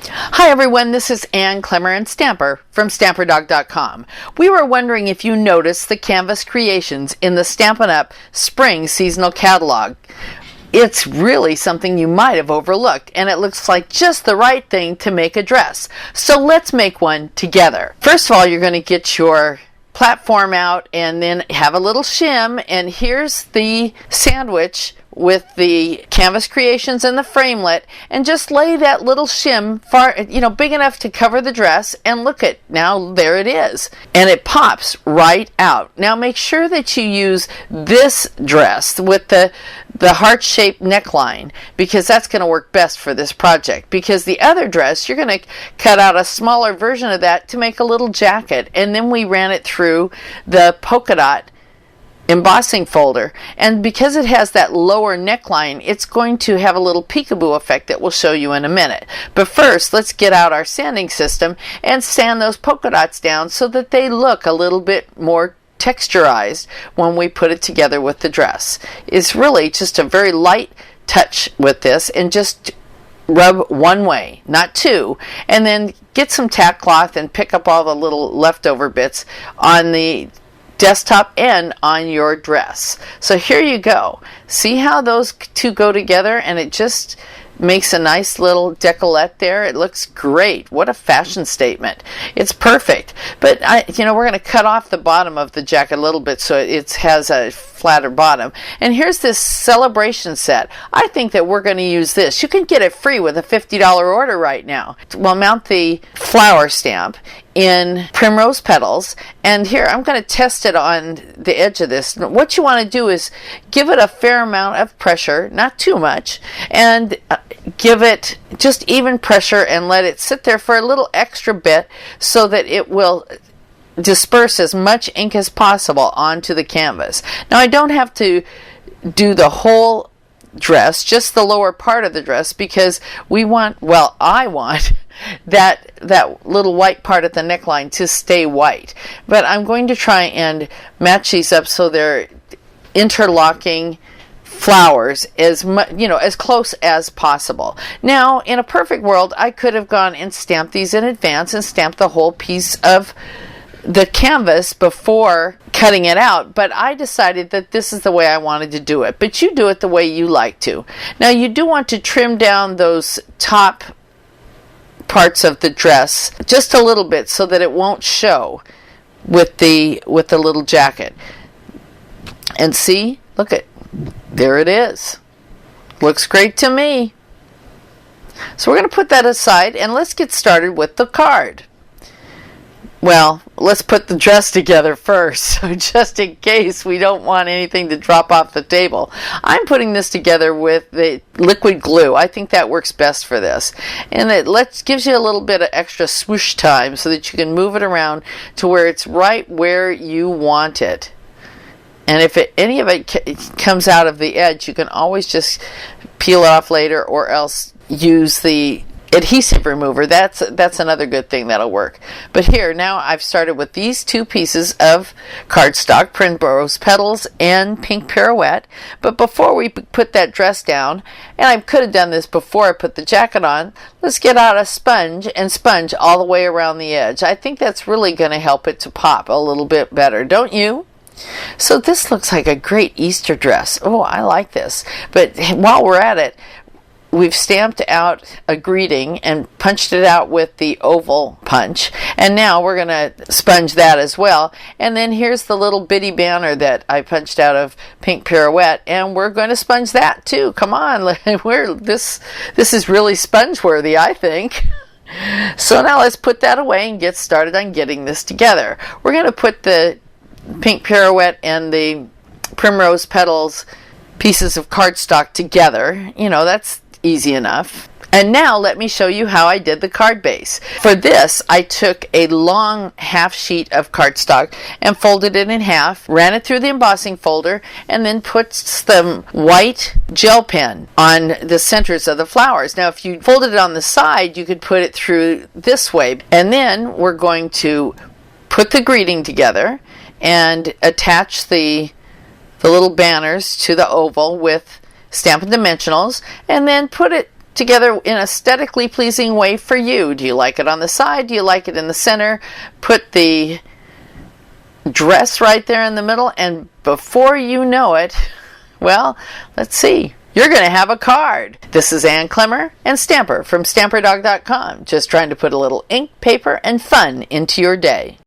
Hi everyone, this is Ann Clemmer and Stamper from StamperDog.com. We were wondering if you noticed the canvas creations in the Stampin' Up! Spring Seasonal Catalog. It's really something you might have overlooked, and it looks like just the right thing to make a dress. So let's make one together. First of all, you're going to get your platform out and then have a little shim, and here's the sandwich with the canvas creations and the framelit, and just lay that little shim far, big enough to cover the dress, and look at, now there it is, and it pops right out. Now make sure that you use this dress with the heart-shaped neckline, because that's going to work best for this project, because the other dress you're going to cut out a smaller version of that to make a little jacket, and then we ran it through the polka dot embossing folder, and because it has that lower neckline, it's going to have a little peekaboo effect that we'll show you in a minute. But first, let's get out our sanding system and sand those polka dots down so that they look a little bit more texturized when we put it together with the dress. It's really just a very light touch with this, and just rub one way, not two, and then get some tack cloth and pick up all the little leftover bits on the desktop and on your dress. So here you go. See how those two go together, and it just makes a nice little decolleté there. It looks great. What a fashion statement. It's perfect. But we're going to cut off the bottom of the jacket a little bit so it has a flatter bottom. And here's this celebration set. I think that we're going to use this. You can get it free with a $50 order right now. We'll mount the flower stamp in primrose petals, and here I'm going to test it on the edge of this. What you want to do is give it a fair amount of pressure, not too much, and give it just even pressure and let it sit there for a little extra bit so that it will disperse as much ink as possible onto the canvas. Now I don't have to do the whole dress, just the lower part of the dress, because I want that little white part at the neckline to stay white. But I'm going to try and match these up so they're interlocking flowers as close as possible. Now, in a perfect world, I could have gone and stamped these in advance and stamped the whole piece of the canvas before cutting it out, but I decided that this is the way I wanted to do it. But you do it the way you like to. Now you do want to trim down those top parts of the dress just a little bit so that it won't show with the little jacket. And see, look at, there it is. Looks great to me. So we're going to put that aside, and let's get started with the card. Well, let's put the dress together first, so just in case we don't want anything to drop off the table. I'm putting this together with the liquid glue. I think that works best for this. And it gives you a little bit of extra swoosh time so that you can move it around to where it's right where you want it. And if any of it comes out of the edge, you can always just peel it off later, or else use the adhesive remover. That's another good thing that'll work. But here, now I've started with these two pieces of cardstock, primrose petals and pink pirouette. But before we put that dress down, and I could have done this before I put the jacket on, let's get out a sponge and sponge all the way around the edge. I think that's really going to help it to pop a little bit better, don't you? So this looks like a great Easter dress. Oh, I like this. But while we're at it, we've stamped out a greeting and punched it out with the oval punch, and now we're going to sponge that as well. And then here's the little bitty banner that I punched out of pink pirouette, and we're going to sponge that too. Come on, this is really sponge worthy, I think. So now let's put that away and get started on getting this together. We're going to put the pink pirouette and the primrose petals pieces of cardstock together. That's easy enough. And now let me show you how I did the card base. For this, I took a long half sheet of cardstock and folded it in half, ran it through the embossing folder, and then put some white gel pen on the centers of the flowers. Now, if you folded it on the side, you could put it through this way. And then we're going to put the greeting together and attach the little banners to the oval with Stampin' Dimensionals, and then put it together in an aesthetically pleasing way for you. Do you like it on the side? Do you like it in the center? Put the dress right there in the middle, and before you know it, well, let's see, you're going to have a card. This is Ann Clemmer and Stamper from StamperDog.com, just trying to put a little ink, paper, and fun into your day.